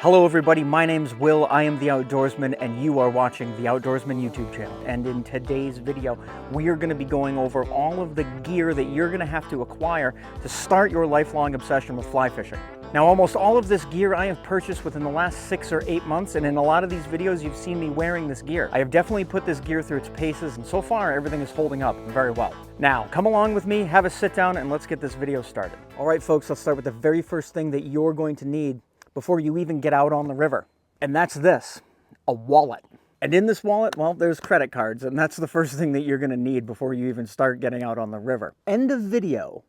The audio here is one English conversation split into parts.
Hello everybody, my name's Will, I am the Outdoorsman, and you are watching the Outdoorsman YouTube channel. And in today's video, we are going to be going over all of the gear that you're going to have to acquire to start your lifelong obsession with fly fishing. Now, almost all of this gear I have purchased within the last 6 or 8 months, and in a lot of these videos you've seen me wearing this gear. I have definitely put this gear through its paces, and so far everything is holding up very well. Now, come along with me, have a sit down, and let's get this video started. Alright folks, let's start with the very first thing that you're going to need before you even get out on the river. And that's this, a wallet. And in this wallet, well, there's credit cards, and that's the first thing that you're gonna need before you even start getting out on the river. End of video.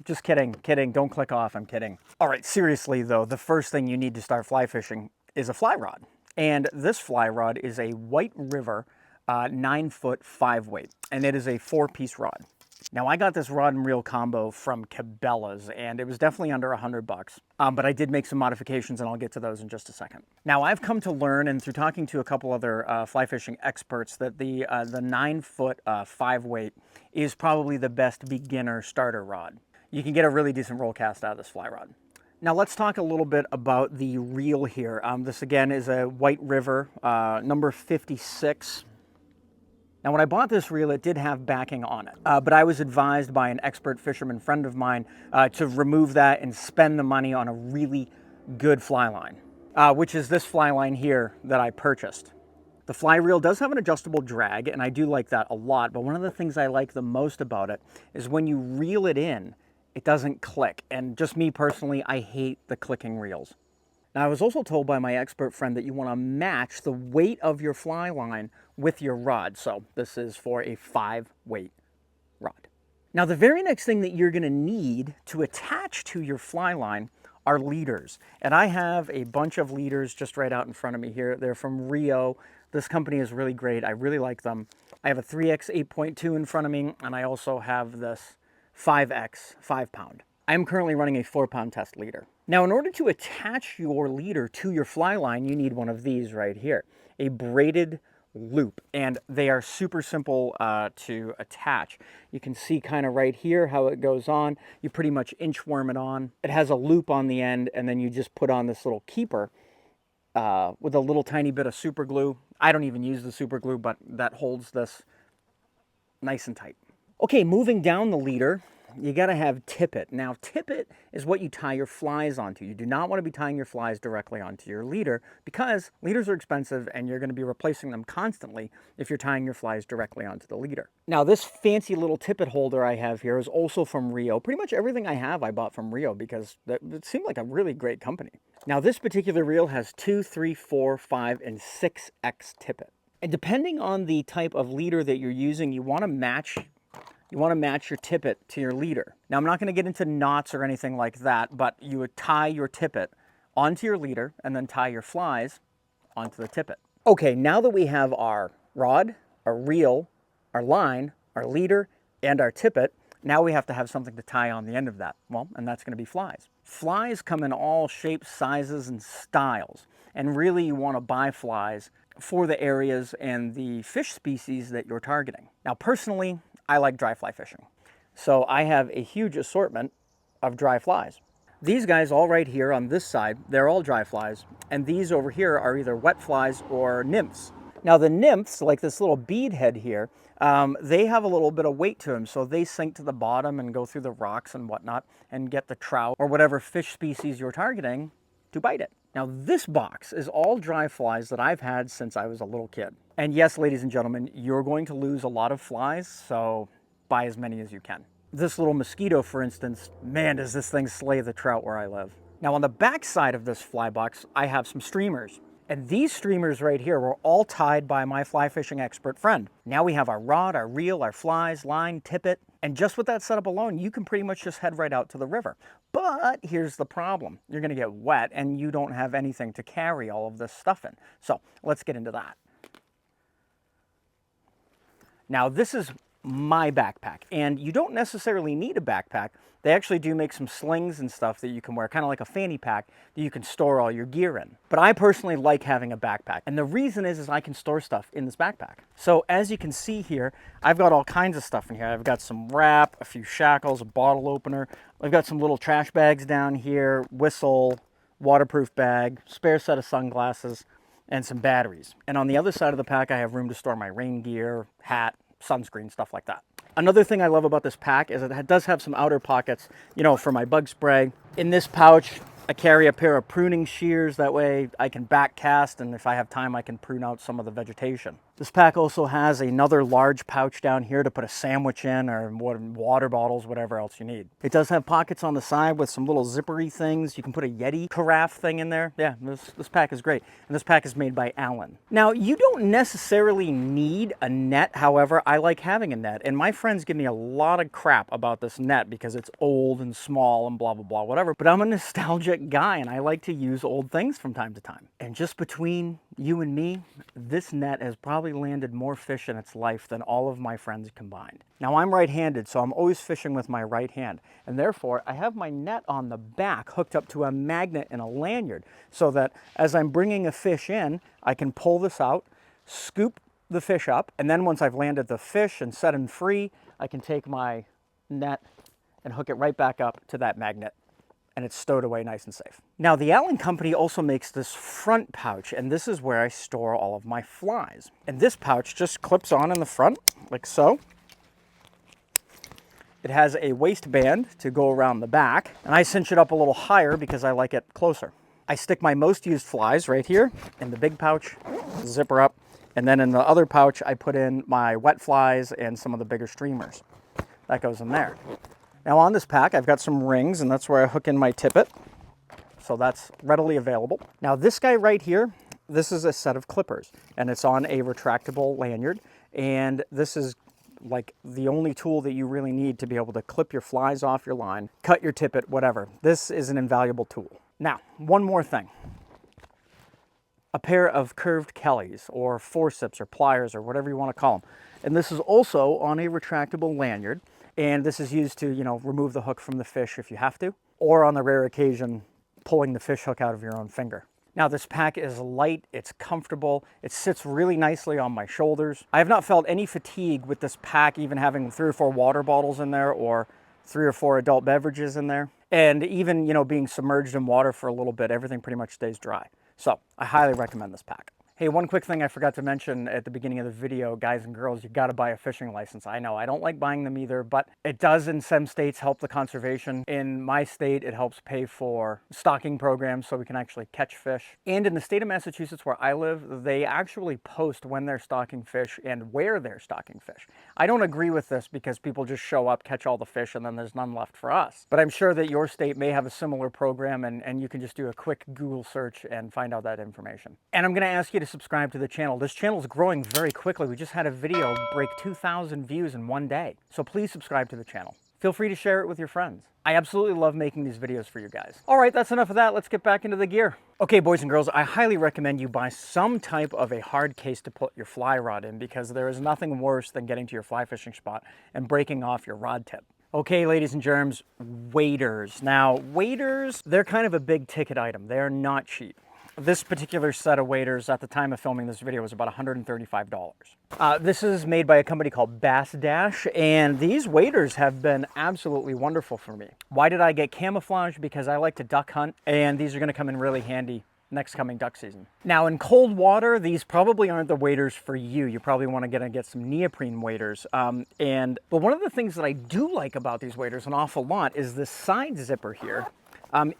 Just kidding, don't click off, I'm kidding. All right, seriously though, the first thing you need to start fly fishing is a fly rod. And this fly rod is a White River 9-foot 5-weight, and it is a 4-piece rod. Now, I got this rod and reel combo from Cabellas, and it was definitely under $100, but I did make some modifications, and I'll get to those in just a second. Now, I've come to learn, and through talking to a couple other fly fishing experts, that the 9-foot 5-weight is probably the best beginner starter rod. You can get a really decent roll cast out of this fly rod. Now, let's talk a little bit about the reel here. This, again, is a White River number 56. Now, when I bought this reel, it did have backing on it, but I was advised by an expert fisherman friend of mine to remove that and spend the money on a really good fly line, which is this fly line here that I purchased. The fly reel does have an adjustable drag, and I do like that a lot, but one of the things I like the most about it is when you reel it in, it doesn't click, and just me personally, I hate the clicking reels. Now, I was also told by my expert friend that you want to match the weight of your fly line with your rod. So this is for a 5-weight rod. Now, the very next thing that you're going to need to attach to your fly line are leaders. And I have a bunch of leaders just right out in front of me here. They're from Rio. This company is really great. I really like them. I have a 3X 8.2 in front of me, and I also have this 5X 5-pound. I'm currently running a 4-pound test leader. Now, in order to attach your leader to your fly line, you need one of these right here, a braided loop, and they are super simple to attach. You can see kind of right here how it goes on. You pretty much inchworm it on. It has a loop on the end, and then you just put on this little keeper with a little tiny bit of super glue. I don't even use the super glue, but that holds this nice and tight. Okay, moving down the leader, you got to have tippet. Now, tippet is what you tie your flies onto. You do not want to be tying your flies directly onto your leader because leaders are expensive and you're going to be replacing them constantly if you're tying your flies directly onto the leader. Now, this fancy little tippet holder I have here is also from Rio. Pretty much everything I have I bought from Rio because it seemed like a really great company. Now, this particular reel has 2, 3, 4, 5, and 6X tippet. And depending on the type of leader that you're using, you want to match your tippet to your leader. Now, I'm not going to get into knots or anything like that, but you would tie your tippet onto your leader and then tie your flies onto the tippet. Okay, now that we have our rod, our reel, our line, our leader, and our tippet, now we have to have something to tie on the end of that. Well, and that's going to be flies. Flies come in all shapes, sizes, and styles. And really, you want to buy flies for the areas and the fish species that you're targeting. Now, personally, I like dry fly fishing. So I have a huge assortment of dry flies. These guys all right here on this side, they're all dry flies. And these over here are either wet flies or nymphs. Now the nymphs, like this little bead head here, they have a little bit of weight to them. So they sink to the bottom and go through the rocks and whatnot and get the trout or whatever fish species you're targeting to bite it. Now this box is all dry flies that I've had since I was a little kid. And yes, ladies and gentlemen, you're going to lose a lot of flies, so buy as many as you can. This little mosquito, for instance, man, does this thing slay the trout where I live. Now on the back side of this fly box, I have some streamers. And these streamers right here were all tied by my fly fishing expert friend. Now we have our rod, our reel, our flies, line, tippet, and just with that setup alone, you can pretty much just head right out to the river. But here's the problem. You're gonna get wet and you don't have anything to carry all of this stuff in. So let's get into that. Now this is my backpack, and you don't necessarily need a backpack. They actually do make some slings and stuff that you can wear, kind of like a fanny pack that you can store all your gear in. But I personally like having a backpack, and the reason is I can store stuff in this backpack. So as you can see here, I've got all kinds of stuff in here. I've got some wrap, a few shackles, a bottle opener. I've got some little trash bags down here, whistle, waterproof bag, spare set of sunglasses, and some batteries. And on the other side of the pack, I have room to store my rain gear, hat, sunscreen, stuff like that. Another thing I love about this pack is it does have some outer pockets, you know, for my bug spray. In this pouch, I carry a pair of pruning shears. That way I can back cast, and if I have time, I can prune out some of the vegetation. This pack also has another large pouch down here to put a sandwich in, or water bottles, whatever else you need. It does have pockets on the side with some little zippery things. You can put a Yeti carafe thing in there. Yeah, this pack is great. And this pack is made by Allen. Now, you don't necessarily need a net. However, I like having a net. And my friends give me a lot of crap about this net because it's old and small and blah, blah, blah, whatever. But I'm a nostalgic guy, and I like to use old things from time to time. And just between you and me, this net has probably landed more fish in its life than all of my friends combined. Now, I'm right-handed, so I'm always fishing with my right hand, and therefore I have my net on the back hooked up to a magnet and a lanyard, so that as I'm bringing a fish in, I can pull this out, scoop the fish up, and then once I've landed the fish and set him free, I can take my net and hook it right back up to that magnet, and it's stowed away nice and safe. Now, the Allen company also makes this front pouch, and this is where I store all of my flies. And this pouch just clips on in the front, like so. It has a waistband to go around the back, and I cinch it up a little higher because I like it closer. I stick my most used flies right here in the big pouch, zipper up, and then in the other pouch, I put in my wet flies and some of the bigger streamers. That goes in there. Now on this pack, I've got some rings, and that's where I hook in my tippet. So that's readily available. Now this guy right here, this is a set of clippers, and it's on a retractable lanyard. And this is like the only tool that you really need to be able to clip your flies off your line, cut your tippet, whatever. This is an invaluable tool. Now, one more thing. A pair of curved Kellys or forceps or pliers or whatever you want to call them. And this is also on a retractable lanyard. And this is used to, you know, remove the hook from the fish if you have to, or on the rare occasion, pulling the fish hook out of your own finger. Now, this pack is light, it's comfortable, it sits really nicely on my shoulders. I have not felt any fatigue with this pack, even having 3 or 4 water bottles in there or 3 or 4 adult beverages in there. And even, you know, being submerged in water for a little bit, everything pretty much stays dry. So I highly recommend this pack. Hey, one quick thing I forgot to mention at the beginning of the video, guys and girls, you got to buy a fishing license. I know, I don't like buying them either, but it does in some states help the conservation. In my state, it helps pay for stocking programs so we can actually catch fish. And in the state of Massachusetts where I live, they actually post when they're stocking fish and where they're stocking fish. I don't agree with this because people just show up, catch all the fish, and then there's none left for us. But I'm sure that your state may have a similar program, and you can just do a quick Google search and find out that information. And I'm going to ask you to subscribe to the channel. This channel is growing very quickly. We just had a video break 2,000 views in one day. So please subscribe to the channel. Feel free to share it with your friends. I absolutely love making these videos for you guys. All right, that's enough of that. Let's get back into the gear. Okay, boys and girls, I highly recommend you buy some type of a hard case to put your fly rod in, because there is nothing worse than getting to your fly fishing spot and breaking off your rod tip. Okay, ladies and germs, waders. Now, waders, they're kind of a big ticket item. They're not cheap. This particular set of waders at the time of filming this video was about $135. This is made by a company called BASSDASH, and these waders have been absolutely wonderful for me. Why did I get camouflage? Because I like to duck hunt, and these are going to come in really handy next coming duck season. Now, in cold water, these probably aren't the waders for you. You probably want to get some neoprene waders. But one of the things that I do like about these waders an awful lot is this side zipper here.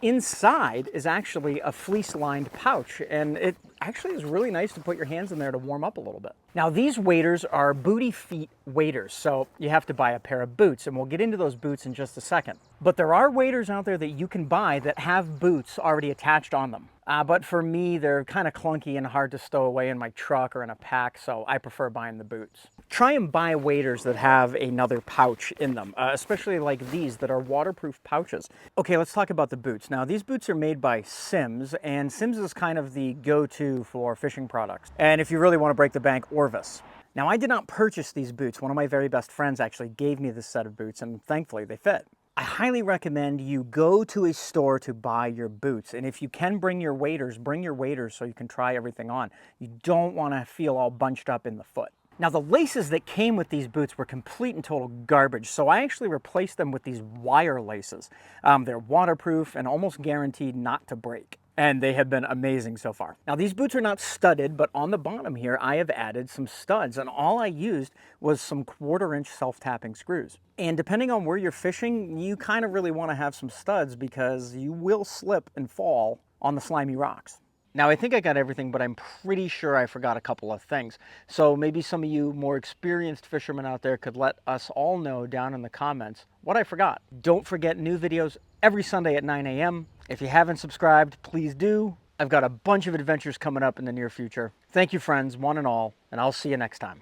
Inside is actually a fleece-lined pouch, and it actually is really nice to put your hands in there to warm up a little bit. Now, these waders are booty feet waders, so you have to buy a pair of boots, and we'll get into those boots in just a second. But there are waders out there that you can buy that have boots already attached on them. But for me, they're kind of clunky and hard to stow away in my truck or in a pack, so I prefer buying the boots. Try and buy waders that have another pouch in them, especially like these that are waterproof pouches. Okay, let's talk about the boots. Now, these boots are made by Simms, and Simms is kind of the go-to for fishing products. And if you really want to break the bank, Orvis. Now, I did not purchase these boots. One of my very best friends actually gave me this set of boots, and thankfully they fit. I highly recommend you go to a store to buy your boots. And if you can bring your waders so you can try everything on. You don't want to feel all bunched up in the foot. Now, the laces that came with these boots were complete and total garbage, so I actually replaced them with these wire laces. They're waterproof and almost guaranteed not to break. and they have been amazing so far. Now these boots are not studded, but on the bottom here I have added some studs, and all I used was some 1/4-inch self-tapping screws. And depending on where you're fishing, you kind of really want to have some studs because you will slip and fall on the slimy rocks. Now, I think I got everything, but I'm pretty sure I forgot a couple of things. So maybe some of you more experienced fishermen out there could let us all know down in the comments what I forgot. Don't forget, new videos every Sunday at 9 a.m. If you haven't subscribed, please do. I've got a bunch of adventures coming up in the near future. Thank you, friends, one and all, and I'll see you next time.